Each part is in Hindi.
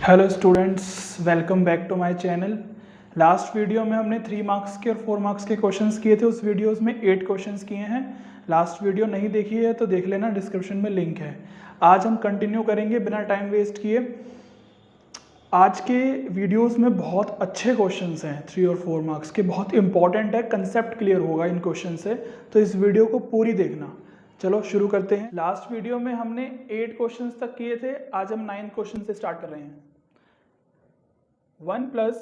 Hello students, welcome back to my channel. Last video में हमने 3 मार्क्स के और 4 मार्क्स के क्वेश्चंस किए थे। उस वीडियोस में 8 क्वेश्चंस किए हैं। लास्ट वीडियो नहीं देखी है तो देख लेना, डिस्क्रिप्शन में लिंक है। आज हम कंटिन्यू करेंगे बिना टाइम वेस्ट किए। आज के वीडियोस में बहुत अच्छे क्वेश्चंस हैं, 3 और 4 मार्क्स के, बहुत इंपॉर्टेंट है। कंसेप्ट क्लियर होगा इन क्वेश्चन से, तो इस वीडियो को पूरी देखना। चलो शुरू करते हैं। लास्ट वीडियो में हमने 8 क्वेश्चंस तक किए थे, आज हम 9th क्वेश्चन से स्टार्ट कर रहे हैं। 1 plus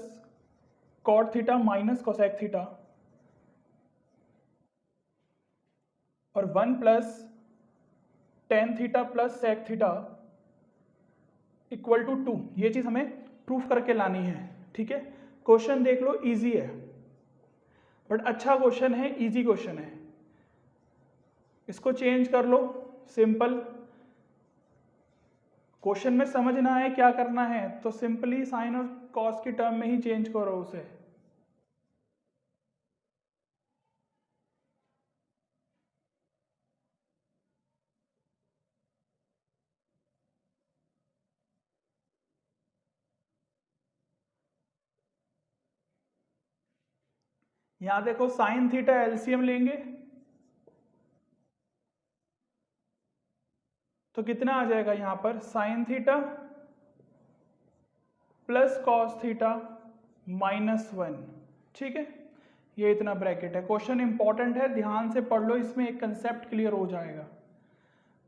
cot theta minus cosec theta और 1 plus tan theta plus sec theta equal to 2, ये चीज हमें प्रूफ करके लानी है। ठीक है, क्वेश्चन देख लो, इजी है, बट अच्छा क्वेश्चन है, इजी क्वेश्चन है। इसको चेंज कर लो, सिंपल। क्वेश्चन में समझ ना आए क्या करना है तो सिंपली साइन और कॉस की टर्म में ही चेंज करो उसे। यहां देखो, साइन थीटा एलसीएम लेंगे तो कितना आ जाएगा यहाँ पर, sine theta plus cos theta -1। ठीक है, ये इतना ब्रैकेट है। क्वेश्चन इंपॉर्टेंट है, ध्यान से पढ़ लो, इसमें एक कंसेप्ट क्लियर हो जाएगा।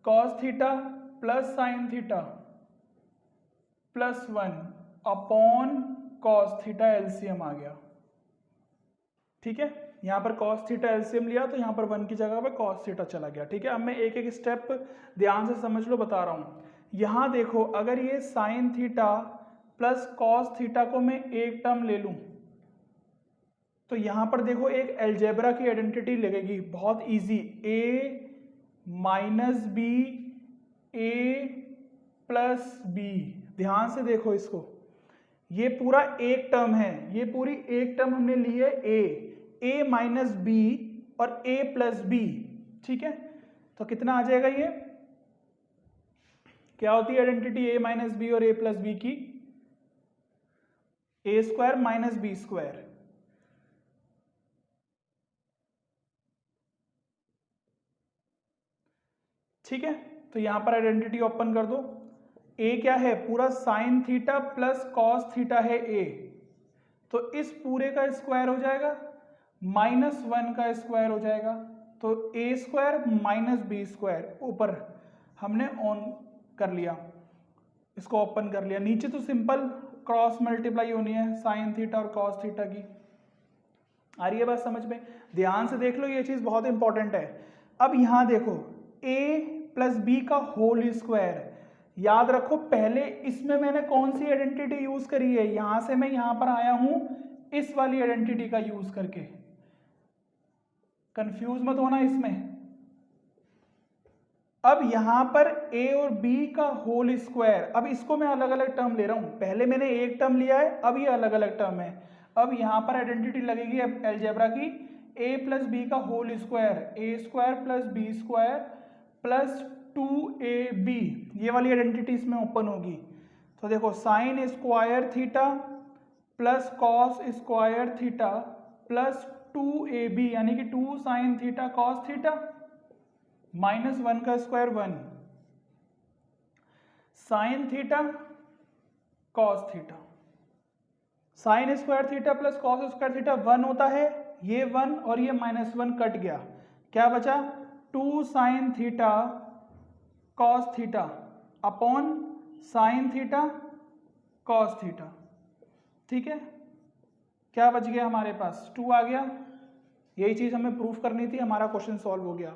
Cos theta plus sine theta +1 upon cos theta LCM आ गया। ठीक है, यहाँ पर कॉस थीटा एलसीएम लिया तो यहाँ पर 1 की जगह पे कॉस थीटा चला गया। ठीक है, अब मैं एक एक स्टेप ध्यान से समझ लो, बता रहा हूँ। यहाँ देखो, अगर ये sine theta plus cos theta को मैं एक टर्म ले लूँ तो यहाँ पर देखो एक एलजेब्रा की आइडेंटिटी लगेगी, बहुत easy. a minus B A plus B, ध्यान से देखो इसको, ये पूरा एक टर्म है, ये पूरी एक टर्म हमने ली है ए माइनस बी और ए प्लस बी। ठीक है, तो कितना आ जाएगा, ये क्या होती है आइडेंटिटी ए माइनस बी और ए प्लस बी की, ए स्क्वायर माइनस बी स्क्वायर। ठीक है, तो यहां पर आइडेंटिटी ओपन कर दो। ए क्या है, पूरा sine theta plus cos theta है ए, तो इस पूरे का स्क्वायर हो जाएगा, -1 का स्क्वायर हो जाएगा, तो A square minus B square ऊपर हमने ऑन कर लिया, इसको ओपन कर लिया। नीचे तो सिंपल क्रॉस मल्टीप्लाई होनी है साइन थीटा और कॉस थीटा की। आ रही है बात समझ में? ध्यान से देख लो, ये चीज बहुत इंपॉर्टेंट है। अब यहां देखो, a प्लस बी का होल स्क्वायर, याद रखो पहले इसमें मैंने कौन सी आइडेंटिटी यूज करी है, यहां से मैं यहां पर आया हूं इस वाली आइडेंटिटी का यूज करके। कंफ्यूज मत होना इसमें। अब यहां पर a और b का होल स्क्वायर, अब इसको मैं अलग अलग टर्म ले रहा हूं, पहले मैंने एक टर्म लिया है, अब ये अलग अलग टर्म है। अब यहां पर आइडेंटिटी लगेगी अलजेब्रा की, a प्लस बी का होल स्क्वायर, ए square plus B square plus 2ab, ये वाली आइडेंटिटी इसमें ओपन होगी। तो देखो, sine square theta plus cos square theta plus 2ab, यानी कि 2 साइन थीटा कॉस थीटा -1 का square 1, sign theta cos theta, sine square theta plus cos square theta 1 होता है, ये 1 और ये -1 कट गया, क्या बचा, 2 sign theta cos theta upon sine theta cos theta. ठीक है, क्या बच गया हमारे पास, 2 आ गया। यही चीज हमें प्रूफ करनी थी, हमारा क्वेश्चन सॉल्व हो गया।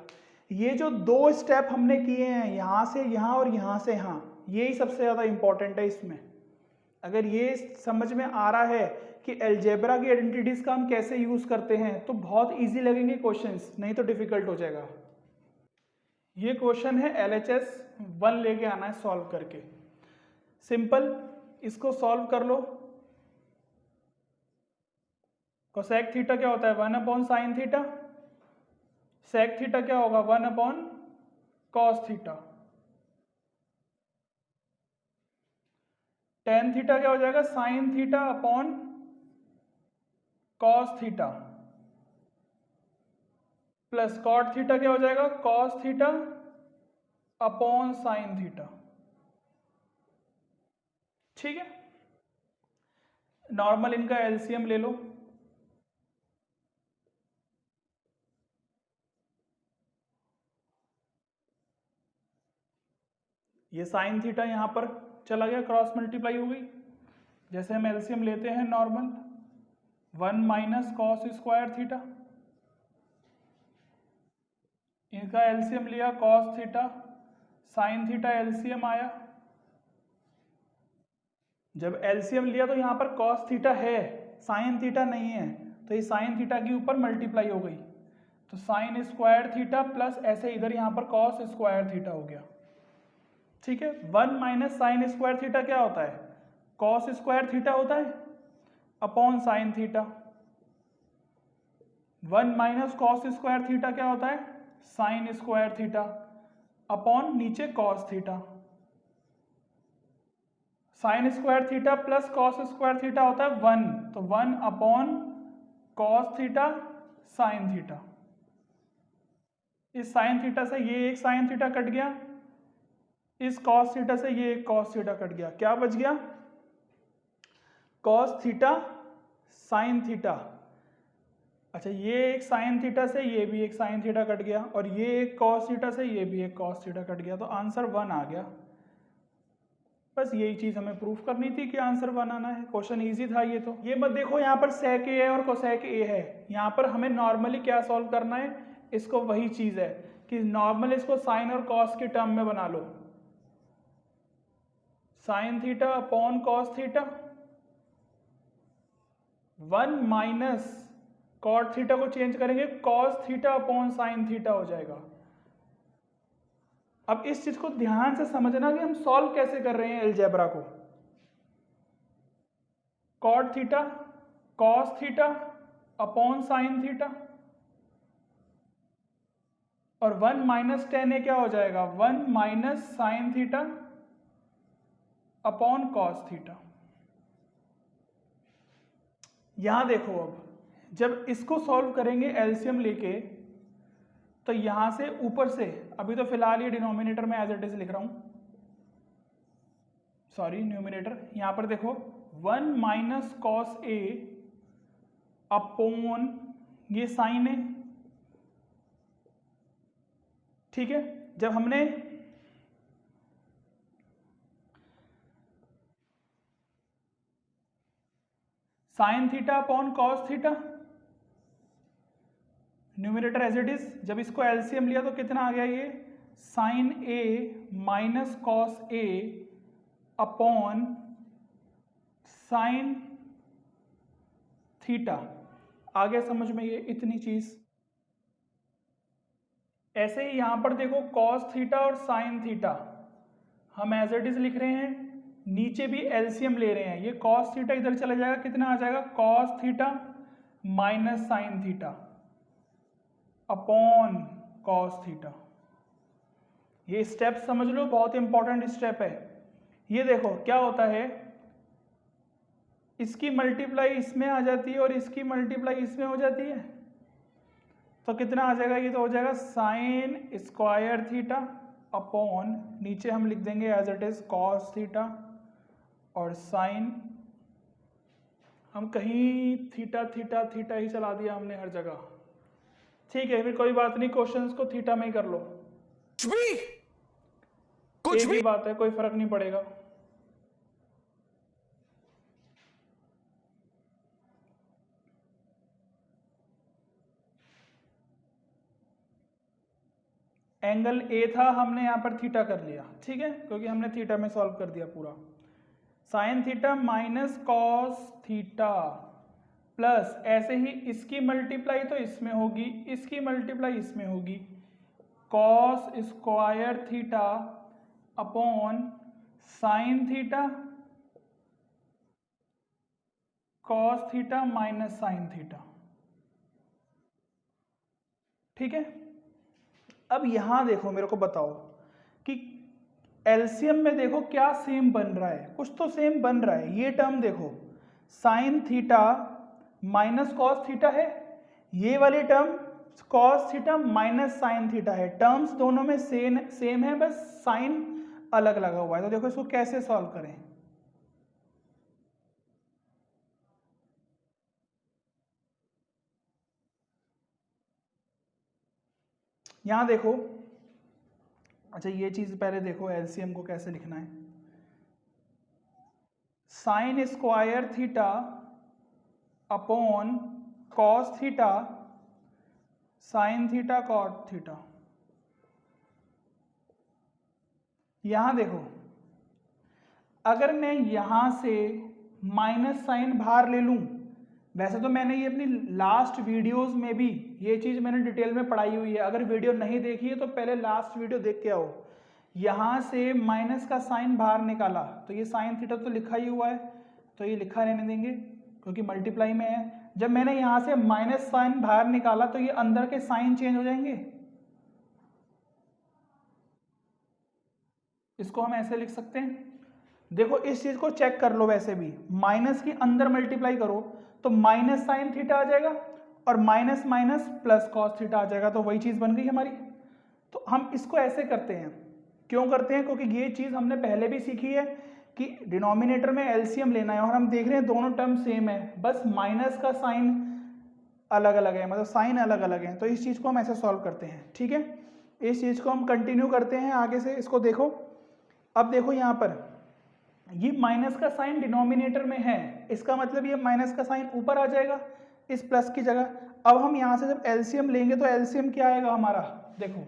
ये जो 2 स्टेप हमने किए हैं, यहां से यहां और यहां से यहां, यही सबसे ज्यादा इंपॉर्टेंट है इसमें। अगर ये समझ में आ रहा है कि अलजेब्रा की आइडेंटिटीज का हम कैसे यूज करते हैं तो बहुत इजी लगेंगे क्वेश्चंस, नहीं तो डिफिकल्ट हो जाएगा। ये क्वेश्चन है LHS 1 लेके आना है सॉल्व करके, सिंपल। इसको सॉल्व कर लो। कोसेक थीटा क्या होता है, 1 upon sine theta, sec theta क्या होगा, 1 upon cos theta. Tan theta क्या हो जाएगा, sine theta upon cos theta, plus cot theta क्या हो जाएगा, cos theta upon sine theta. ठीक है, नॉर्मल इनका एलसीएम ले लो। ये साइन थीटा यहां पर चला गया, क्रॉस मल्टीप्लाई हो गई। जैसे हम एलसीएम लेते हैं normal, 1 minus cos square theta, इनका एलसीएम लिया cos theta, sine theta LCM आया। जब एलसीएम लिया तो यहां पर कॉस थीटा है, साइन थीटा नहीं है, तो ये साइन थीटा के ऊपर मल्टीप्लाई हो गई, तो साइन स्क्वायर थीटा प्लस ऐसे इधर यहां पर कॉस स्क्वायर थीटा हो गया। ठीक है, 1 माइनस साइन स्क्वायर थीटा क्या होता है, कॉस स्क्वायर थीटा होता है upon sine theta. 1 minus cos square theta क्या होता है, साइन स्क्वायर थीटा अपॉन नीचे cos theta. Sine square theta plus cos square theta होता है 1, तो 1 upon cos theta sine theta. इस साइन थीटा से ये एक साइन थीटा कट गया, इस कॉस थीटा से ये एक कॉस थीटा कट गया, क्या बच गया, कॉस थीटा साइन थीटा। अच्छा, ये एक साइन थीटा से ये भी एक साइन थीटा कट गया, और ये एक कॉस थीटा से ये भी एक कॉस थीटा कट गया, तो आंसर 1 आ गया। बस यही चीज हमें प्रूफ करनी थी कि आंसर 1 आना है। क्वेश्चन इजी था ये। तो ये मत देखो यहाँ पर सेक ए है और कोसेक ए है, यहाँ पर हमें नॉर्मली क्या सॉल्व करना है, इसको वही चीज है कि नॉर्मल इसको साइन और कॉस के टर्म में बना लो, sine theta upon cos theta, 1 minus cot theta को चेंज करेंगे cos theta upon sine theta हो जाएगा। अब इस चीज को ध्यान से समझना कि हम सॉल्व कैसे कर रहे हैं अलजेब्रा को। Cot theta cos theta upon sine theta, और 1 माइनस टेन ए क्या हो जाएगा, 1 minus sine theta upon cos theta. यहां देखो, अब जब इसको सॉल्व करेंगे एलसीएम लेके, तो यहां से ऊपर से, अभी तो फिलहाल ये डिनोमिनेटर में एज इट इज लिख रहा हूं, सॉरी न्यूमिनेटर, यहां पर देखो 1 माइनस कॉस ए अपॉन ये साइन ए। ठीक है, जब हमने sine theta upon cos theta, numerator as it is, जब इसको एलसीएम लिया तो कितना आ गया, ये sine A minus cos A upon sine theta. आ गया समझ में ये इतनी चीज। ऐसे ही यहां पर देखो कॉस थीटा और साइन थीटा हम एज इट इज लिख रहे हैं, नीचे भी एलसीएम ले रहे हैं, ये कॉस थीटा इधर चला जाएगा, कितना आ जाएगा, cos theta minus sine theta upon cos theta. ये स्टेप समझ लो, बहुत इंपॉर्टेंट स्टेप है। ये देखो क्या होता है, इसकी मल्टीप्लाई इसमें आ जाती है और इसकी मल्टीप्लाई इसमें हो जाती है, तो कितना आ जाएगा, ये तो हो जाएगा साइन स्क्वायर थीटा अपॉन, नीचे हम लिख देंगे as it is cos theta, और साइन, हम कहीं थीटा थीटा थीटा ही चला दिया हमने हर जगह। ठीक है, फिर कोई बात नहीं, क्वेश्चंस को थीटा में ही कर लो, कुछ भी बात है, कोई फर्क नहीं पड़ेगा। एंगल ए था, हमने यहां पर थीटा कर लिया, ठीक है, क्योंकि हमने थीटा में सॉल्व कर दिया पूरा। Sign theta minus cos theta plus ऐसे ही इसकी मल्टीप्लाई तो इसमें होगी, इसकी मल्टीप्लाई इसमें होगी, cos square theta upon sine theta cos theta minus sine theta. ठीक है, अब यहां देखो, मेरे को बताओ कि एलसीएम में देखो क्या सेम बन रहा है, कुछ तो सेम बन रहा है। ये टर्म देखो sine theta minus cos theta है, ये वाली term cos theta minus sine theta है। टर्म्स दोनों में सेम है, बस साइन अलग लगा हुआ है। तो देखो इसको कैसे सॉल्व करें। यहां देखो, अच्छा ये चीज पहले देखो एलसीएम को कैसे लिखना है। Sine square theta upon cos theta sine theta cot theta. यहां देखो अगर मैं यहां से माइनस साइन बाहर ले लूं, वैसे तो मैंने ये अपनी लास्ट वीडियोस में भी ये चीज़ मैंने डिटेल में पढ़ाई हुई है। अगर वीडियो नहीं देखी है तो पहले लास्ट वीडियो देख के आओ। यहाँ से माइनस का साइन बाहर निकाला तो ये साइन थीटा तो लिखा ही हुआ है, तो ये लिखा रहने देंगे क्योंकि मल्टीप्लाई में है। जब मैंने यहाँ से माइनस साइन बाहर निकाला तो ये अंदर के साइन चेंज हो जाएंगे। इसको हम ऐसे लिख सकते हैं, देखो इस चीज को चेक कर लो। वैसे भी माइनस की अंदर मल्टीप्लाई करो तो माइनस साइन थीटा आ जाएगा और minus minus plus cos theta आ जाएगा, तो वही चीज बन गई हमारी। तो हम इसको ऐसे करते हैं, क्यों करते हैं, क्योंकि ये चीज हमने पहले भी सीखी है कि डिनोमिनेटर में एलसीएम लेना है और हम देख रहे हैं दोनों टर्म सेम है, बस माइनस का साइन अलग अलग है, मतलब साइन अलग अलग है। तो इस चीज को हम ऐसे सॉल्व करते हैं, ठीक है। इस चीज को हम कंटिन्यू करते हैं आगे से। इसको देखो, अब देखो यहाँ पर ये माइनस का साइन डिनोमिनेटर में है, इसका मतलब ये माइनस का साइन ऊपर आ जाएगा इस प्लस की जगह। अब हम यहां से जब एलसीएम लेंगे तो एलसीएम क्या आएगा हमारा, देखो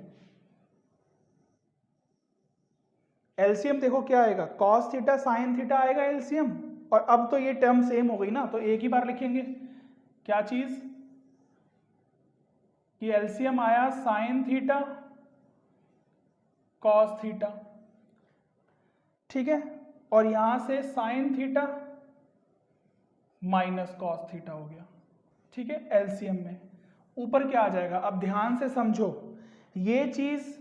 एलसीएम देखो क्या आएगा, कॉस थीटा साइन थीटा आएगा एलसीएम। और अब तो ये टर्म सेम हो गई ना, तो एक ही बार लिखेंगे क्या चीज कि एलसीएम आया साइन थीटा कॉस थीटा, ठीक है। और यहां से sine theta minus cos theta हो गया, ठीक है। एलसीएम में ऊपर क्या आ जाएगा, अब ध्यान से समझो, ये चीज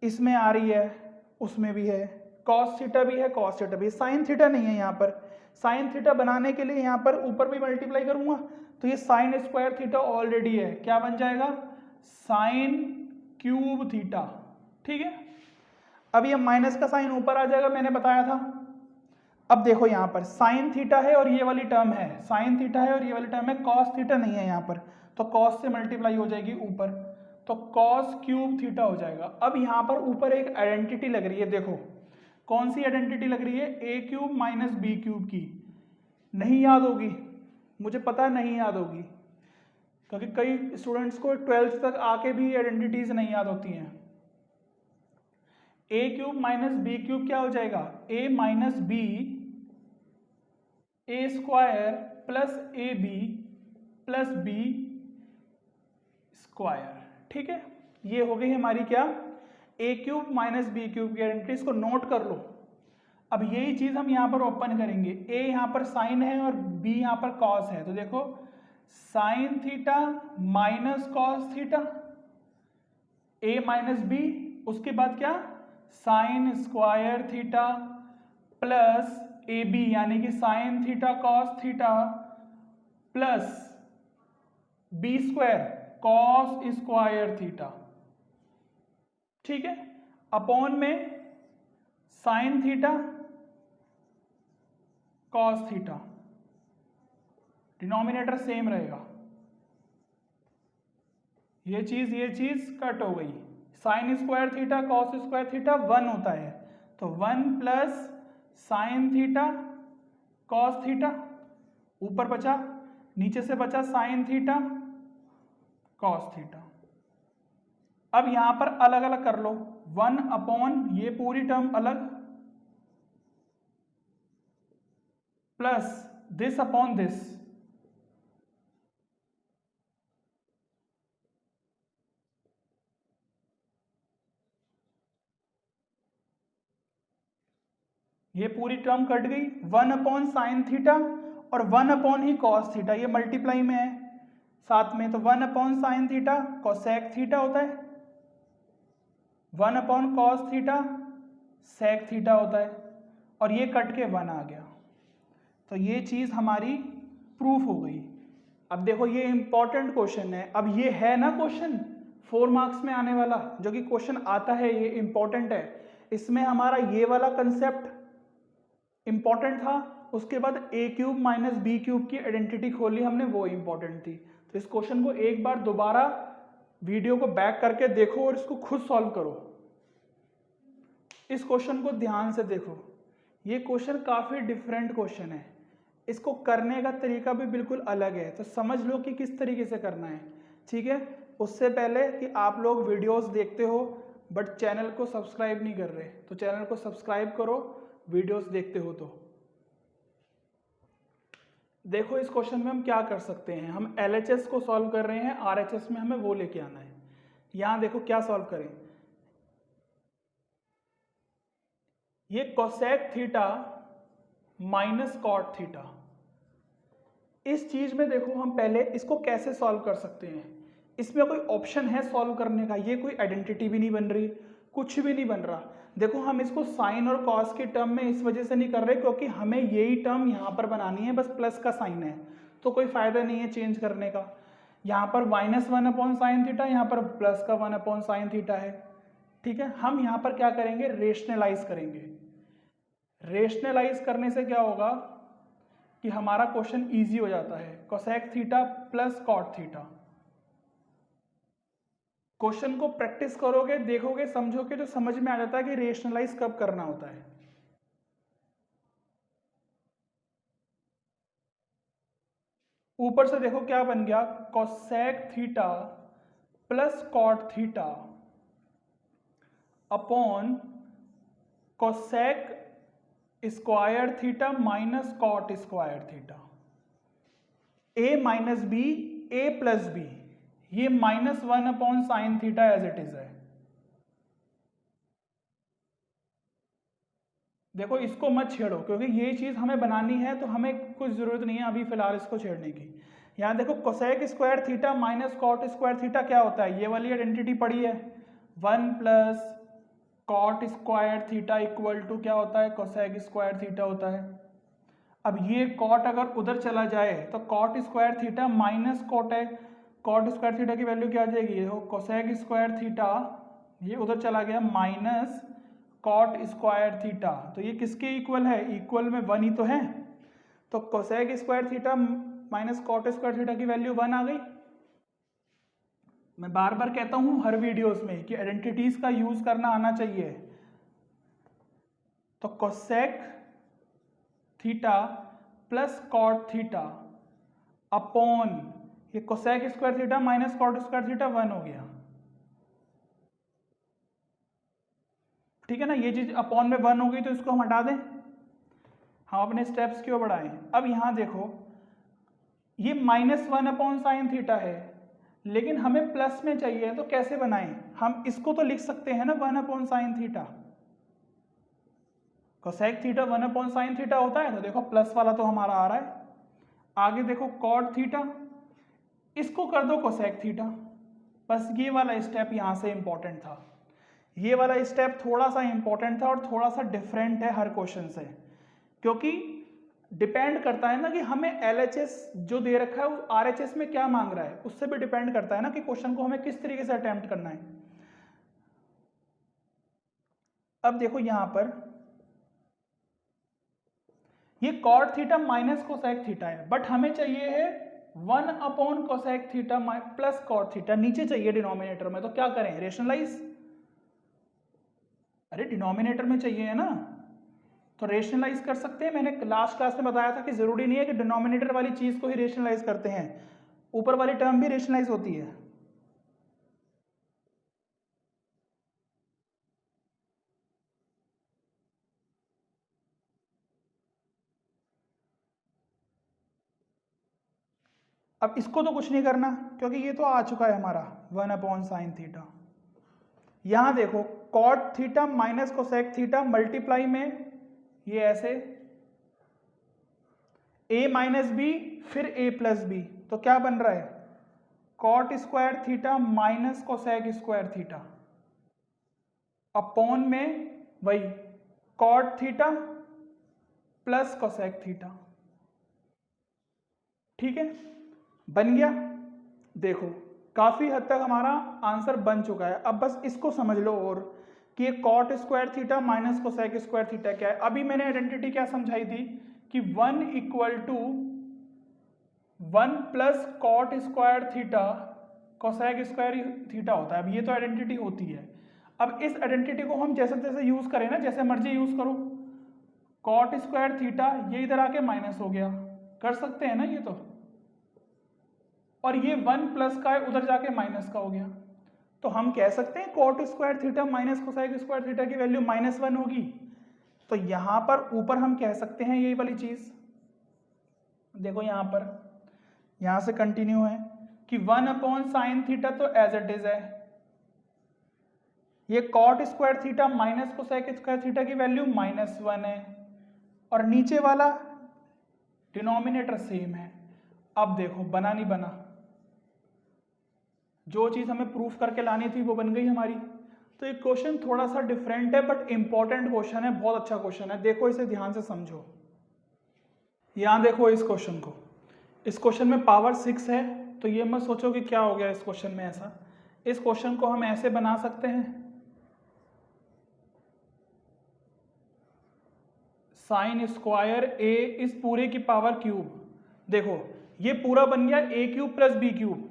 इसमें आ रही है उसमें भी है, कॉस थीटा भी है कॉस थीटा भी, साइन थीटा नहीं है यहाँ पर। साइन थीटा बनाने के लिए यहाँ पर ऊपर भी मल्टीप्लाई करूंगा तो ये साइन स्क्वायर थीटा ऑलरेडी है, क्या बन जाएगा साइन क्यूब थीटा, ठीक है। अब ये माइनस का साइन ऊपर आ जाएगा, मैंने बताया था। अब देखो यहाँ पर साइन थीटा है और ये वाली टर्म है, साइन थीटा है और ये वाली टर्म है, कॉस थीटा नहीं है यहाँ पर, तो कॉस से मल्टीप्लाई हो जाएगी ऊपर, तो कॉस क्यूब थीटा हो जाएगा। अब यहाँ पर ऊपर एक आइडेंटिटी लग रही है, देखो कौन सी आइडेंटिटी लग रही है, ए क्यूब माइनस बी क्यूब की। नहीं याद होगी, मुझे पता नहीं याद होगी, क्योंकि कई स्टूडेंट्स को 12th तक आके भी आइडेंटिटीज नहीं याद होती हैं। A cube minus B cube क्या हो जाएगा, A minus B A square plus A B plus B square, ठीक है। ये हो गई हमारी क्या, A cube minus B cube की आइडेंटिटी, इसको नोट कर लो। अब यही चीज हम यहां पर ओपन करेंगे, ए यहां पर साइन है और बी यहां पर कॉस है, तो देखो sine theta minus cos theta, A minus B, उसके बाद क्या sine square theta plus A B यानी कि sine theta cos theta plus B square cos square theta, ठीक है, अपॉन में sine theta cos theta, denominator same रहेगा। ये चीज कट हो गई, sine square theta cos square theta 1 होता है, तो 1 plus sine theta cos theta, ऊपर बचा, नीचे से बचा साइन थीटा कॉस थीटा। अब यहां पर अलग अलग कर लो, 1 अपॉन ये पूरी टर्म अलग प्लस दिस अपॉन दिस, ये पूरी टर्म कट गई, 1 अपॉन साइन थीटा और 1 अपॉन ही कॉस थीटा, ये मल्टीप्लाई में है साथ में, तो 1 upon sine theta cosec theta होता है, 1 upon cos theta sec theta होता है और ये कट के 1 आ गया। तो ये चीज़ हमारी प्रूफ हो गई। अब देखो ये इंपॉर्टेंट क्वेश्चन है। अब ये है ना क्वेश्चन 4 मार्क्स में आने वाला, जो कि क्वेश्चन आता है, ये इंपॉर्टेंट है। इसमें हमारा ये वाला कंसेप्ट इंपॉर्टेंट था, उसके बाद a cube minus B cube की आइडेंटिटी खोली हमने, वो इंपॉर्टेंट थी। तो इस क्वेश्चन को एक बार दोबारा वीडियो को बैक करके देखो और इसको खुद सॉल्व करो। इस क्वेश्चन को ध्यान से देखो, ये क्वेश्चन काफ़ी डिफरेंट क्वेश्चन है, इसको करने का तरीका भी बिल्कुल अलग है। तो समझ लो कि किस तरीके से करना है, ठीक है। उससे पहले कि आप लोग वीडियोस देखते हो बट चैनल को सब्सक्राइब नहीं कर रहे, तो चैनल को सब्सक्राइब करो वीडियोस देखते हो तो। देखो इस क्वेश्चन में हम क्या कर सकते हैं, हम LHS को सॉल्व कर रहे हैं, RHS में हमें वो लेके आना है। यहां देखो क्या सॉल्व करें, ये cosec theta minus cot theta, इस चीज में देखो हम पहले इसको कैसे सॉल्व कर सकते हैं। इसमें कोई ऑप्शन है सॉल्व करने का, ये कोई आइडेंटिटी भी नहीं बन रही, कुछ भी नहीं बन रहा। देखो हम इसको साइन और कॉस के टर्म में इस वजह से नहीं कर रहे क्योंकि हमें यही टर्म यहाँ पर बनानी है, बस प्लस का साइन है, तो कोई फायदा नहीं है चेंज करने का। यहाँ पर -1/sin थीटा, यहाँ पर प्लस का 1/sin थीटा है, ठीक है। हम यहाँ पर क्या करेंगे, रेशनलाइज करेंगे। रेशनलाइज करने से क्या होगा कि हमारा क्वेश्चन इजी हो जाता है। Cosec theta plus cot theta, question को प्रैक्टिस करोगे, देखोगे, समझोगे तो समझ में आ जाता है कि रेशनलाइज कब करना होता है। ऊपर से देखो क्या बन गया, cosec theta plus cot theta upon cosec square theta minus cot square theta, a minus B a plus B, ये -1/sin theta as it is है। देखो इसको मत छेड़ो क्योंकि ये चीज हमें बनानी है, तो हमें कुछ जरूरत नहीं है अभी फिलहाल इसको छेड़ने की। यहाँ देखो cosec square theta minus cot square theta क्या होता है, ये वाली आइडेंटिटी पड़ी है, 1 plus cot square theta equal to क्या होता है, कोसेक स्क्वायर थीटा होता है। अब ये कॉट अगर उधर चला जाए तो cot square theta minus cot है, कॉट स्क्वायर थीटा की वैल्यू क्या आ जाएगी, देखो कोसेक स्क्वायर थीटा, ये उधर चला गया माइनस कॉट स्क्वायर थीटा, तो ये किसके इक्वल है, इक्वल में 1 ही तो है। तो cosec square theta minus cot square theta की वैल्यू 1 आ गई। मैं बार बार कहता हूं हर वीडियोस में कि आइडेंटिटीज का यूज करना आना चाहिए। तो cosec theta plus cot theta upon ये cosec square theta minus cot square theta 1 हो गया, ठीक है ना। ये चीज अपॉन में 1 हो गई तो इसको हम हटा दें, हम अपने स्टेप्स क्यों बढ़ाएं। अब यहां देखो ये -1/sin थीटा है, लेकिन हमें प्लस में चाहिए, तो कैसे बनाएं, हम इसको तो लिख सकते हैं ना 1/sin theta, cosec theta 1/sin theta होता है, तो देखो प्लस वाला तो हमारा आ रहा है। आगे देखो कॉट थीटा, इसको कर दो कोसेक थीटा, बस ये वाला स्टेप यहां से इंपॉर्टेंट था। ये वाला स्टेप थोड़ा सा इंपॉर्टेंट था और थोड़ा सा डिफरेंट है हर क्वेश्चन से, क्योंकि डिपेंड करता है ना कि हमें LHS जो दे रखा है वो RHS में क्या मांग रहा है, उससे भी डिपेंड करता है ना कि क्वेश्चन को हमें किस तरीके से अटेम्प्ट करना है। अब देखो यहां पर ये cot theta minus cosec theta है, बट हमें चाहिए है 1/कोसेक थीटा प्लस कॉट थीटा, नीचे चाहिए डिनोमिनेटर में, तो क्या करें, रेशनलाइज। अरे डिनोमिनेटर में चाहिए है ना, तो रेशनलाइज कर सकते हैं। मैंने लास्ट क्लास में बताया था कि जरूरी नहीं है कि डिनोमिनेटर वाली चीज को ही रेशनलाइज करते हैं, ऊपर वाली टर्म भी रेशनलाइज होती है। अब इसको तो कुछ नहीं करना क्योंकि ये तो आ चुका है हमारा 1/sin थीटा। यहां देखो cot theta minus cosec theta multiply में ये ऐसे a माइनस बी फिर a प्लस बी, तो क्या बन रहा है, cot square theta minus cosec square theta upon में वही cot theta plus cosec theta. ठीक है, बन गया। देखो काफी हद तक हमारा आंसर बन चुका है। अब बस इसको समझ लो और कि ये cot square theta minus cosec square theta क्या है। अभी मैंने आइडेंटिटी क्या समझाई थी कि 1 equal to 1 plus cot square theta cosec square theta होता है। अब ये तो आइडेंटिटी होती है। अब इस आइडेंटिटी को हम जैसे तैसे यूज करें ना, जैसे मर्जी यूज करो। कॉट स्क्वायर थीटा ये इधर आके माइनस हो गया, कर सकते हैं ना ये तो, और ये 1 प्लस का है उधर जाके माइनस का हो गया। तो हम कह सकते हैं cot square theta minus cosec square theta की वैल्यू -1 होगी। तो यहां पर ऊपर हम कह सकते हैं ये वाली चीज, देखो यहां पर, यहां से कंटिन्यू है कि 1/sin थीटा तो एज इट इज है, ये cot square theta minus cosec square theta की वैल्यू -1 है, और नीचे वाला डिनोमिनेटर सेम है। अब देखो बना नहीं बना, जो चीज हमें प्रूफ करके लानी थी वो बन गई हमारी। तो ये क्वेश्चन थोड़ा सा डिफरेंट है बट इंपॉर्टेंट क्वेश्चन है, बहुत अच्छा क्वेश्चन है। देखो इसे ध्यान से समझो। यहां देखो इस क्वेश्चन को, इस क्वेश्चन में पावर 6 है, तो ये मत सोचो कि क्या हो गया इस क्वेश्चन में ऐसा। इस क्वेश्चन को हम ऐसे बना सकते हैं, साइन स्क्वायर ए इस पूरे की पावर क्यूब। देखो ये पूरा बन गया ए क्यूब प्लस बी क्यूब।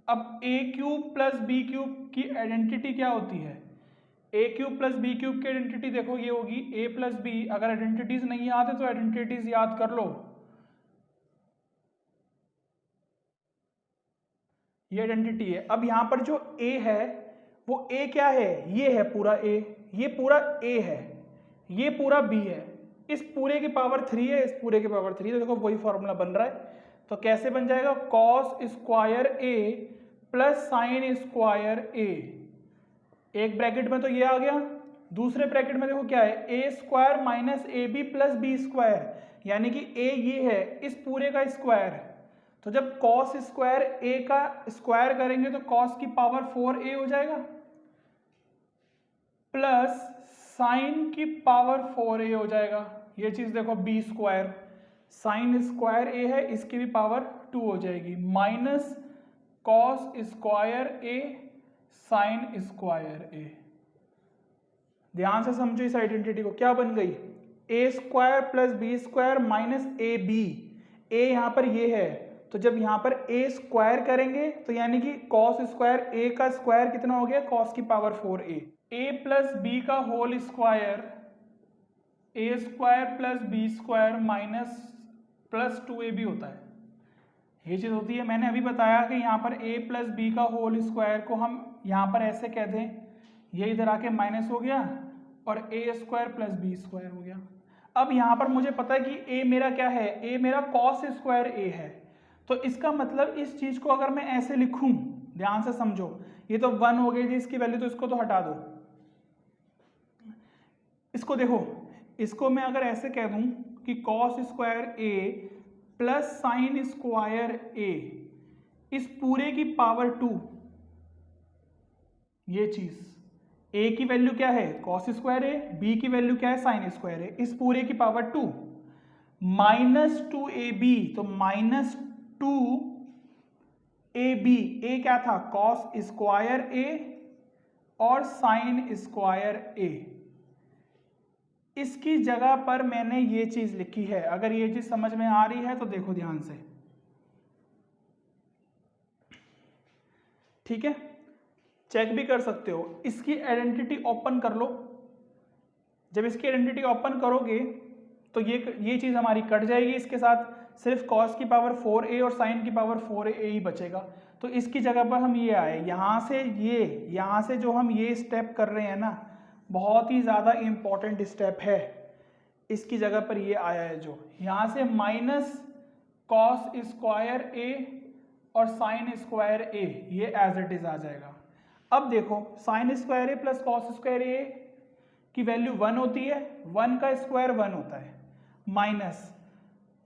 अब ए क्यूब प्लस बी क्यूब की आइडेंटिटी क्या होती है? ए क्यूब प्लस बी क्यूब की आइडेंटिटी देखो ये होगी ए प्लस बी। अगर आइडेंटिटीज नहीं याद है तो आइडेंटिटीज याद कर लो। ये आइडेंटिटी है। अब यहां पर जो ए है वो ए क्या है? ये है पूरा ए, ये पूरा ए है, ये पूरा बी है, इस पूरे की पावर 3 है, इस पूरे की पावर 3। तो देखो वही फॉर्मूला बन रहा है। तो कैसे बन जाएगा? कॉस स्क्वायर ए प्लस साइन स्क्वायर ए। एक ब्रैकेट में तो ये आ गया, दूसरे ब्रैकेट में देखो क्या है, A square minus A B plus B square, यानी कि ए ये है इस पूरे का स्क्वायर। तो जब कॉस स्क्वायर ए का स्क्वायर करेंगे तो कॉस की पावर 4a हो जाएगा, प्लस साइन की पावर 4a हो जाएगा। ये चीज देखो B square, sine square A है, इसकी भी पावर 2 हो जाएगी, minus cos square A sine square A. ध्यान से समझो इस आइडेंटिटी को, क्या बन गई? A square plus B square minus A B. ए यहां पर ये है, तो जब यहां पर ए स्क्वायर करेंगे तो यानी कि कॉस स्क्वायर ए का स्क्वायर कितना हो गया? कॉस की power 4a। A plus B का होल स्क्वायर, ए square plus B square minus plus 2ab होता है। ये चीज होती है। मैंने अभी बताया कि यहाँ पर a प्लस बी का होल स्क्वायर को हम यहाँ पर ऐसे कह दें, ये इधर आके माइनस हो गया और ए स्क्वायर प्लस बी स्क्वायर हो गया। अब यहाँ पर मुझे पता है कि a मेरा क्या है? a मेरा कॉस स्क्वायर a है। तो इसका मतलब इस चीज को अगर मैं ऐसे लिखूं, ध्यान से समझो, ये तो 1 हो गई थी इसकी वैल्यू, तो इसको तो हटा दो। इसको देखो, इसको मैं अगर ऐसे कह दूं कि cos square a plus sine square a इस पूरे की पावर 2, ये चीज a की वैल्यू क्या है? कॉस स्क्वायर a, b की वैल्यू क्या है? साइन स्क्वायर a, इस पूरे की पावर 2 माइनस 2ab, तो माइनस 2ab। a क्या था? कॉस स्क्वायर a और साइन स्क्वायर a। इसकी जगह पर मैंने ये चीज लिखी है। अगर ये चीज समझ में आ रही है तो देखो ध्यान से, ठीक है, चेक भी कर सकते हो। इसकी आइडेंटिटी ओपन कर लो। जब इसकी आइडेंटिटी ओपन करोगे तो ये चीज हमारी कट जाएगी, इसके साथ सिर्फ कॉस की पावर 4a और साइन की पावर 4a ही बचेगा। तो इसकी जगह पर हम ये आए, यहां से जो हम ये स्टेप कर रहे हैं ना, बहुत ही ज्यादा इंपॉर्टेंट स्टेप है। इसकी जगह पर ये आया है, जो यहां से माइनस कॉस स्क्वायर ए और साइन स्क्वायर ए, ये एज इट इज आ जाएगा। अब देखो साइन स्क्वायर ए प्लस कॉस स्क्वायर ए की वैल्यू 1 होती है, 1 का स्क्वायर 1 होता है, माइनस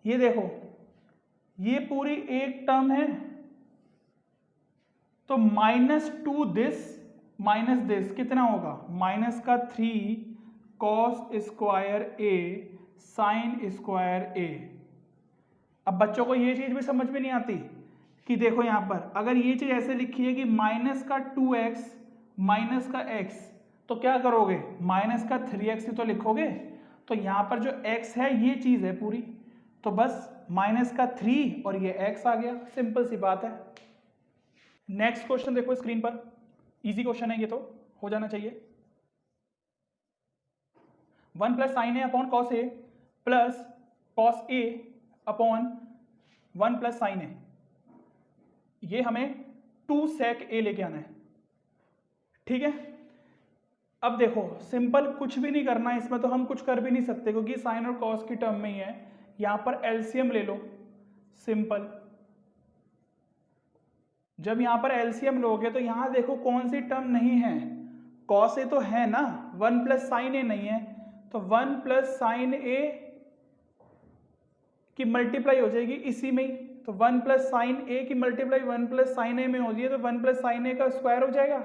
ये देखो ये पूरी एक टर्म है, तो -2 दिस माइनस दिस कितना होगा? माइनस का 3 cos square A sine square ए। अब बच्चों को ये चीज भी समझ में नहीं आती कि देखो यहां पर अगर ये चीज ऐसे लिखी है कि माइनस का 2x माइनस का x, तो क्या करोगे, माइनस का 3x ही तो लिखोगे। तो यहां पर जो x है ये चीज है पूरी, तो बस माइनस का 3 और ये x आ गया, सिंपल सी बात है। नेक्स्ट क्वेश्चन देखो स्क्रीन पर, इजी क्वेश्चन है ये, तो हो जाना चाहिए। 1 plus sign A upon cos A plus cos A upon 1 plus sign ए, ये हमें 2 सेक ए लेके आना है, ठीक है। अब देखो सिंपल कुछ भी नहीं करना है इसमें, तो हम कुछ कर भी नहीं सकते क्योंकि साइन और कॉस की टर्म में ही है। यहां पर एलसीएम ले लो, सिंपल। जब यहां पर एलसीएम लोगे तो यहां देखो कौन सी टर्म नहीं है, कॉस ए तो है ना, 1 प्लस साइन ए नहीं है, तो 1 प्लस साइन ए की मल्टीप्लाई हो जाएगी इसी में ही, तो 1 प्लस साइन ए की मल्टीप्लाई 1 प्लस साइन ए में होती है, तो 1 प्लस साइन ए का स्क्वायर हो जाएगा।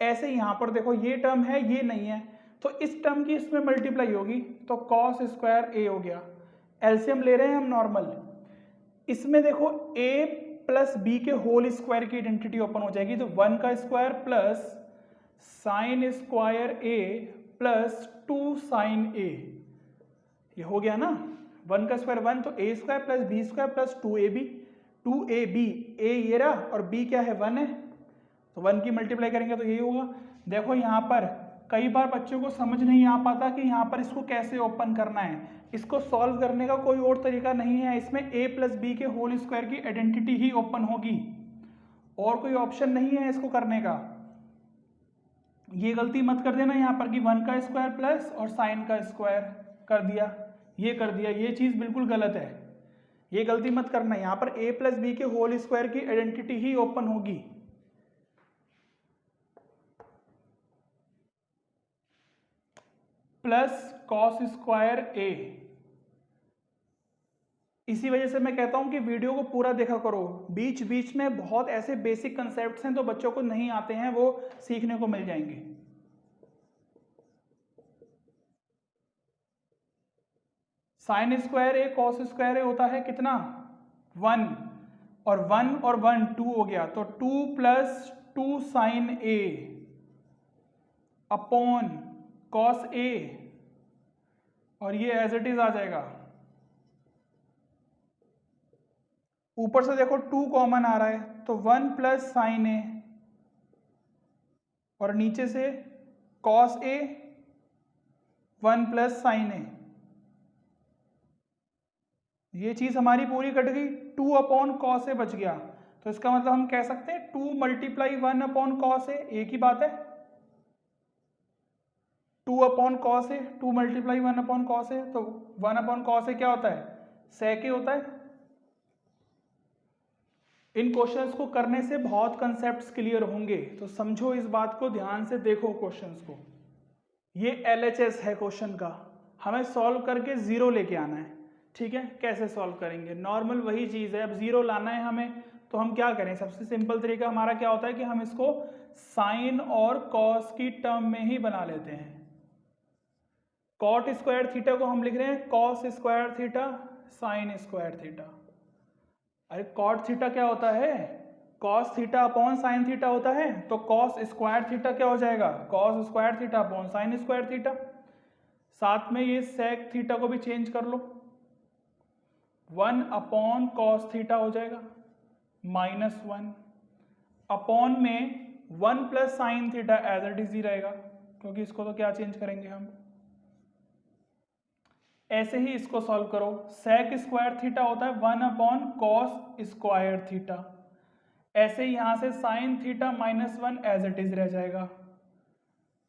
ऐसे यहां पर देखो ये टर्म है ये नहीं है, तो इस टर्म की इसमें मल्टीप्लाई होगी, तो कॉस स्क्वायर ए हो गया। एलसीएम ले रहे हैं हम नॉर्मल, इसमें देखो a प्लस बी के होल स्क्वायर की आइडेंटिटी ओपन हो जाएगी, तो 1 का square plus sine square a plus 2 sine a, ये हो गया ना। 1 का स्क्वायर 1, तो a square plus B square plus 2ab, 2ab, a ये रहा और b क्या है 1 है, तो 1 की मल्टीप्लाई करेंगे तो यही होगा। देखो यहाँ पर कई बार बच्चों को समझ नहीं आ पाता कि यहाँ पर इसको कैसे ओपन करना है, इसको सॉल्व करने का कोई और तरीका नहीं है, इसमें a प्लस बी के होल स्क्वायर की आइडेंटिटी ही ओपन होगी, और कोई ऑप्शन नहीं है इसको करने का। ये गलती मत कर देना यहाँ पर कि 1 का स्क्वायर प्लस और साइन का स्क्वायर कर दिया, ये कर दिया, ये चीज़ बिल्कुल गलत है, ये गलती मत करना। यहाँ पर a प्लस बी के होल स्क्वायर की आइडेंटिटी ही ओपन होगी। प्लस कॉस स्क्वायर ए, इसी वजह से मैं कहता हूं कि वीडियो को पूरा देखा करो, बीच बीच में बहुत ऐसे बेसिक कंसेप्ट्स हैं तो बच्चों को नहीं आते हैं, वो सीखने को मिल जाएंगे। साइन स्क्वायर ए कॉस स्क्वायर ए होता है कितना 1, और 1 और 1 2 हो गया, तो 2 plus 2 sign A upon cos A, और ये एज इट इज आ जाएगा। ऊपर से देखो 2 कॉमन आ रहा है, तो 1 प्लस साइन ए, और नीचे से कॉस ए 1 प्लस साइन ए, ये चीज हमारी पूरी कट गई, 2 अपॉन कॉस ए बच गया, तो इसका मतलब हम कह सकते हैं 2 मल्टीप्लाई 1 अपॉन कॉस ए, एक ही बात है, 2 upon cos A, 2 multiply 1 upon cos A, तो 1 अपॉन कॉस ए क्या होता है, सेक ए होता है। इन क्वेश्चंस को करने से बहुत कंसेप्ट्स क्लियर होंगे, तो समझो इस बात को, ध्यान से देखो क्वेश्चंस को। ये एलएचएस है क्वेश्चन का, हमें सॉल्व करके 0 लेके आना है, ठीक है। कैसे सॉल्व करेंगे, नॉर्मल वही चीज़ है, अब 0 लाना है हमें, तो हम क्या करें, सबसे सिंपल तरीका हमारा क्या होता है कि हम इसको साइन और कॉस की टर्म में ही बना लेते हैं। कॉट स्क्वायर थीटा को हम लिख रहे हैं cos square theta sine square theta. अरे कॉट थीटा क्या होता है, cos theta upon sine theta होता है, तो कॉस स्क्वायर थीटा क्या हो जाएगा, cos square theta upon sign square theta. साथ में ये सेक थीटा को भी चेंज कर लो, 1 अपॉन कॉस थीटा हो जाएगा -1 अपॉन में 1 plus sine theta as it is ही रहेगा, क्योंकि इसको तो क्या चेंज करेंगे हम। ऐसे ही इसको सॉल्व करो, सेक स्क्वायर थीटा होता है 1 अपॉन कॉस स्क्वायर थीटा, ऐसे ही यहां से sine theta -1 as it is रह जाएगा,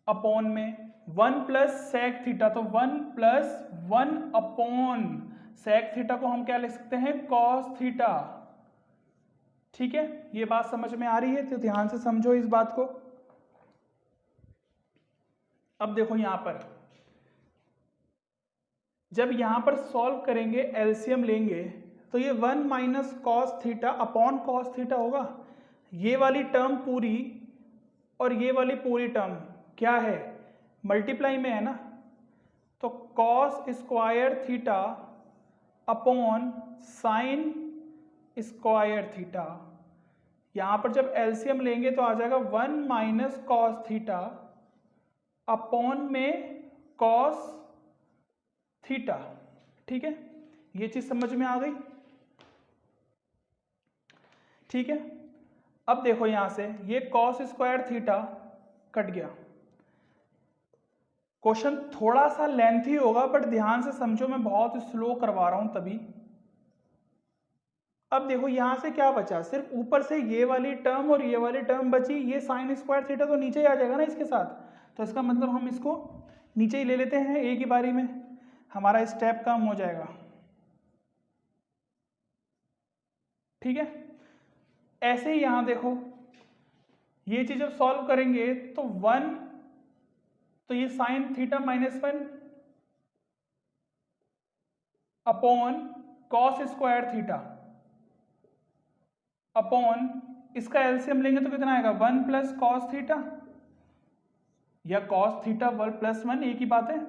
अपॉन में 1 प्लस सेक थीटा, तो 1 प्लस 1 अपॉन सेक थीटा को हम क्या लिख सकते हैं, कॉस थीटा, ठीक है। ये बात समझ में आ रही है, तो ध्यान से समझो इस बात को। अब देखो यहां पर जब यहां पर सॉल्व करेंगे, एलसीएम लेंगे, तो ये 1 minus cos theta upon cos theta होगा, ये वाली टर्म पूरी और ये वाली पूरी टर्म क्या है, मल्टीप्लाई में है ना, तो cos square theta upon sign square theta, यहां पर जब एलसीएम लेंगे तो आ जाएगा 1 माइनस कॉस थीटा अपॉन में कॉस थीटा। ठीक है, ये चीज समझ में आ गई। ठीक है, अब देखो यहां से ये कॉस स्क्वायर थीटा कट गया। क्वेश्चन थोड़ा सा लेंथी होगा बट ध्यान से समझो, मैं बहुत स्लो करवा रहा हूं तभी। अब देखो यहां से क्या बचा, सिर्फ ऊपर से ये वाली टर्म और ये वाली टर्म बची। ये साइन स्क्वायर थीटा तो नीचे ही आ जाएगा ना इसके साथ, तो इसका मतलब हम इसको नीचे ही ले लेते हैं, एक ही बारी में हमारा स्टेप कम हो जाएगा। ठीक है, ऐसे ही यहां देखो ये चीज जब सॉल्व करेंगे तो 1, तो ये sign theta -1 upon cos square theta upon इसका एलसीएम लेंगे तो कितना आएगा 1 प्लस कॉस थीटा या कॉस थीटा 1+1, एक ही बात है।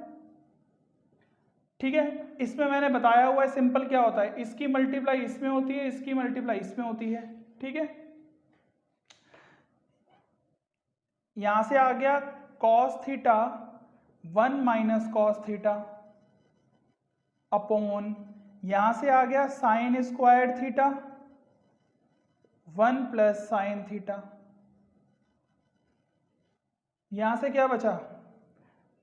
ठीक है, इसमें मैंने बताया हुआ है सिंपल क्या होता है, इसकी मल्टीप्लाई इसमें होती है, इसकी मल्टीप्लाई इसमें होती है। ठीक है, यहां से आ गया cos theta 1 minus cos theta upon यहां से आ गया sign square theta 1 plus sine theta. यहां से क्या बचा,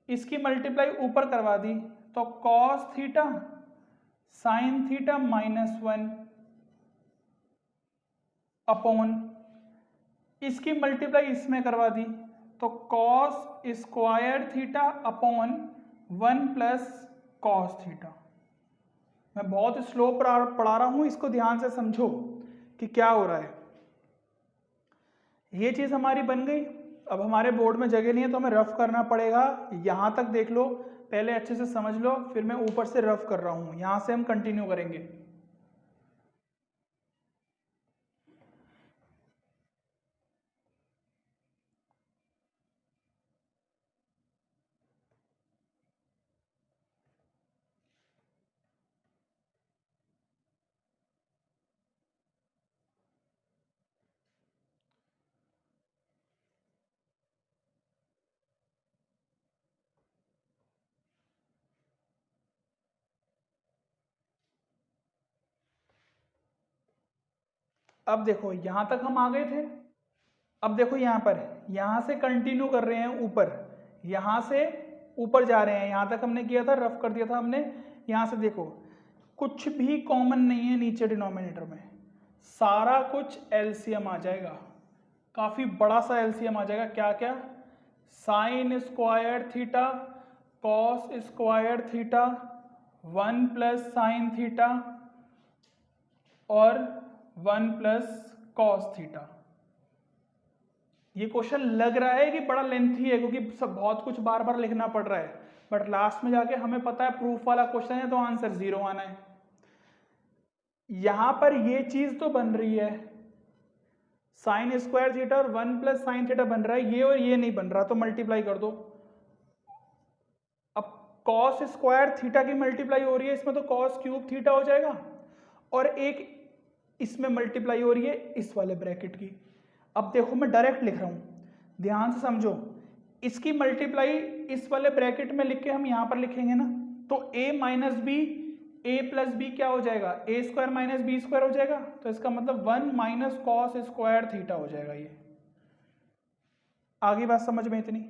इसकी मल्टीप्लाई ऊपर करवा दी तो cos theta sine theta -1 upon इसकी मल्टीप्लाई इसमें करवा दी तो cos square theta upon 1 plus cos theta. मैं बहुत स्लो पढ़ा रहा हूं, इसको ध्यान से समझो कि क्या हो रहा है। ये चीज हमारी बन गई। अब हमारे बोर्ड में जगह नहीं है तो हमें रफ करना पड़ेगा। यहां तक देख लो, पहले अच्छे से समझ लो, फिर मैं ऊपर से रफ कर रहा हूं, यहां से हम कंटिन्यू करेंगे। अब देखो यहां तक हम आ गए थे। अब देखो यहां पर, यहां से कंटिन्यू कर रहे हैं ऊपर, यहां से ऊपर जा रहे हैं। यहां तक हमने किया था, रफ कर दिया था हमने। यहां से देखो कुछ भी कॉमन नहीं है नीचे डिनोमिनेटर में, सारा कुछ एलसीएम आ जाएगा, काफी बड़ा सा एलसीएम आ जाएगा। क्या क्या, sine square theta cos square theta 1 plus sine theta और 1 प्लस कॉस थीटा। ये क्वेश्चन लग रहा है कि बड़ा लेंथी है क्योंकि सब बहुत कुछ बार बार लिखना पड़ रहा है, बट लास्ट में जाके हमें पता है प्रूफ वाला क्वेश्चन है तो आंसर 0 आना है। यहां पर ये चीज तो बन रही है, साइन स्क्वायर थीटा और 1 प्लस साइन थीटा बन रहा है, ये और ये नहीं बन रहा, तो मल्टीप्लाई कर दो। अब कॉस स्क्वायर थीटा की मल्टीप्लाई हो रही है इसमें, तो कॉस क्यूब थीटा हो जाएगा, और एक इसमें मल्टीप्लाई हो रही है इस वाले ब्रैकेट की। अब देखो मैं डायरेक्ट लिख रहा हूं, ध्यान से समझो। इसकी मल्टीप्लाई इस वाले ब्रैकेट में लिख के हम यहां पर लिखेंगे ना, तो a minus B, A plus B क्या हो जाएगा, A square minus B square हो जाएगा। तो इसका मतलब 1 माइनस कॉस स्क्वायर थीटा हो जाएगा। ये आगे बात समझ में इतनी।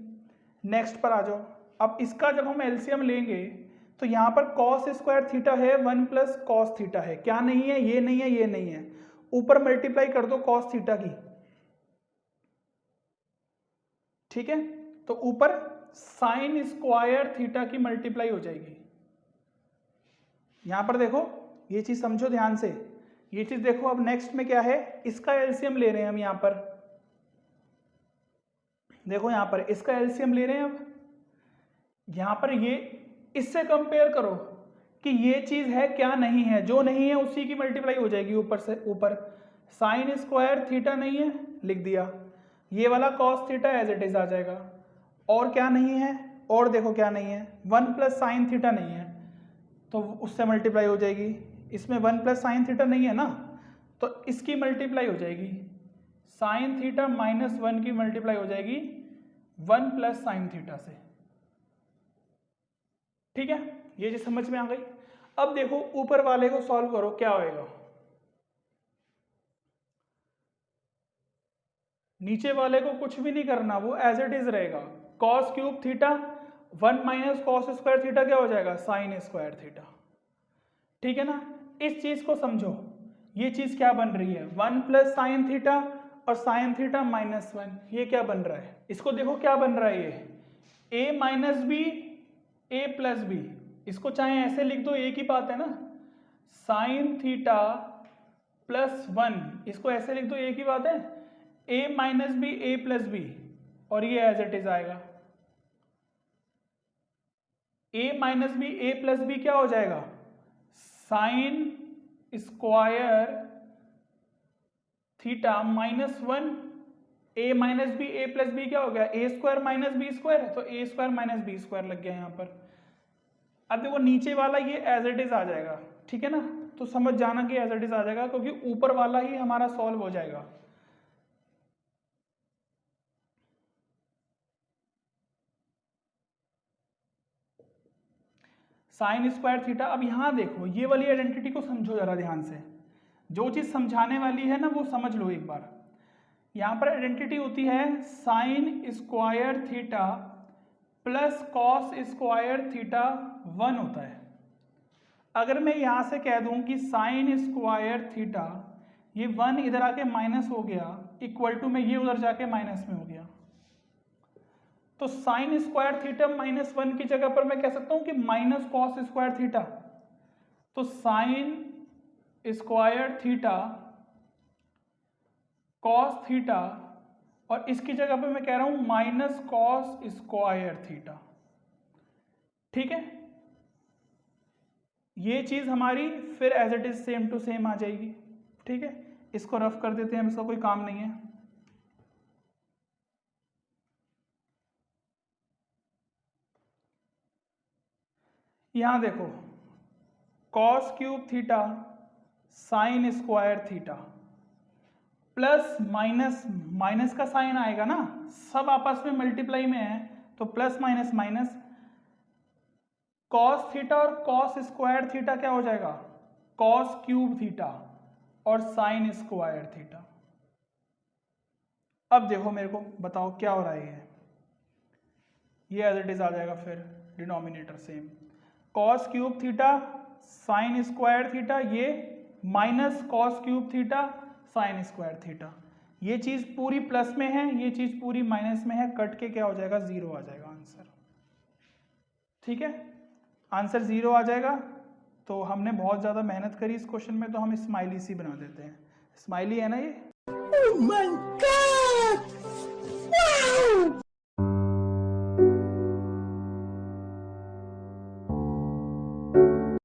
नेक्स्ट पर आ जाओ। अब इसका जब हम एलसीएम लेंगे तो यहां पर कॉस स्क्वायर थीटा है, 1 प्लस कॉस थीटा है, क्या नहीं है, ये नहीं है, ये नहीं है। ऊपर मल्टीप्लाई कर दो कॉस थीटा की, ठीक है, तो ऊपर साइन स्क्वायर थीटा की मल्टीप्लाई हो जाएगी। यहां पर देखो ये चीज समझो ध्यान से, ये चीज देखो। अब नेक्स्ट में क्या है, इसका एलसीएम ले रहे हैं हम। यहां पर देखो, यहां पर इसका एलसीएम ले रहे हैं। अब यहां पर ये इससे कंपेयर करो कि ये चीज है क्या नहीं है, जो नहीं है उसी की मल्टीप्लाई हो जाएगी ऊपर से। ऊपर साइन स्क्वायर थीटा नहीं है, लिख दिया, ये वाला cos theta as it is आ जाएगा। और क्या नहीं है, और देखो क्या नहीं है, 1 प्लस साइन थीटा नहीं है तो उससे मल्टीप्लाई हो जाएगी। इसमें 1 प्लस साइन थीटा नहीं है ना, तो इसकी मल्टीप्लाई हो जाएगी, साइन थीटा माइनस 1 की मल्टीप्लाई हो जाएगी 1 प्लस साइन थीटा से। ठीक है, ये चीज समझ में आ गई। अब देखो ऊपर वाले को सॉल्व करो, क्या होएगा। नीचे वाले को कुछ भी नहीं करना, वो एज इट इज रहेगा। Cos cube theta 1 minus cos square theta क्या हो जाएगा, साइन स्क्वायर थीटा। ठीक है ना, इस चीज को समझो, ये चीज क्या बन रही है, 1 प्लस साइन थीटा और साइन थीटा माइनस 1, ये क्या बन रहा है। इसको देखो क्या बन रहा है, ये a minus B A plus B, इसको चाहे ऐसे लिख दो, एक ही बात है ना, साइन थीटा प्लस 1, इसको ऐसे लिख दो, एक ही बात है, a minus B A plus B, और ये एज इट इज आएगा, a minus B A plus B क्या हो जाएगा, sine square theta minus 1, a minus B A plus B क्या हो गया, A square minus B square है, तो A square minus B square लग गया यहाँ पर। अब देखो नीचे वाला ये एज इट इज आ जाएगा, ठीक है ना, तो समझ जाना कि एज इट इज आ जाएगा, क्योंकि ऊपर वाला ही हमारा सॉल्व हो जाएगा। साइन स्क्वायर थीटा, अब यहां देखो ये वाली आइडेंटिटी को समझो जरा ध्यान से, जो चीज समझाने वाली है ना वो समझ लो एक बार। यहां पर आइडेंटिटी होती है sine square theta plus cos square theta 1 होता है। अगर मैं यहां से कह दूं कि साइन स्क्वायर थीटा, ये 1 इधर आके माइनस हो गया, इक्वल टू में ये उधर जाके माइनस में हो गया, तो साइन स्क्वायर थीटा माइनस 1 की जगह पर मैं कह सकता हूं कि माइनस कॉस स्क्वायर थीटा, तो sign square theta cos theta, और इसकी जगह पे मैं कह रहा हूं माइनस कॉस स्क्वायर थीटा। ठीक है, ये चीज हमारी फिर as it is same to same आ जाएगी। ठीक है, इसको रफ कर देते हैं, इसका कोई काम नहीं है। यहां देखो cos cube theta sine square theta plus minus, minus का साइन आएगा ना, सब आपस में मल्टीप्लाई में है, तो plus minus minus, cos theta और कॉस स्क्वायर थीटा क्या हो जाएगा, कॉस क्यूब थीटा और साइन स्क्वायर थीटा। अब देखो मेरे को बताओ क्या हो रहा है, ये एज इट इज आ जाएगा, फिर denominator same, cos cube theta sine square theta, ये minus cos cube theta sine square theta, ये चीज पूरी प्लस में है, ये चीज पूरी माइनस में है, कट के क्या हो जाएगा, 0 आ जाएगा आंसर। ठीक है, आंसर 0 आ जाएगा। तो हमने बहुत ज्यादा मेहनत करी इस क्वेश्चन में, तो हम स्माइली सी बना देते हैं, स्माइली है ना ये। Oh my God!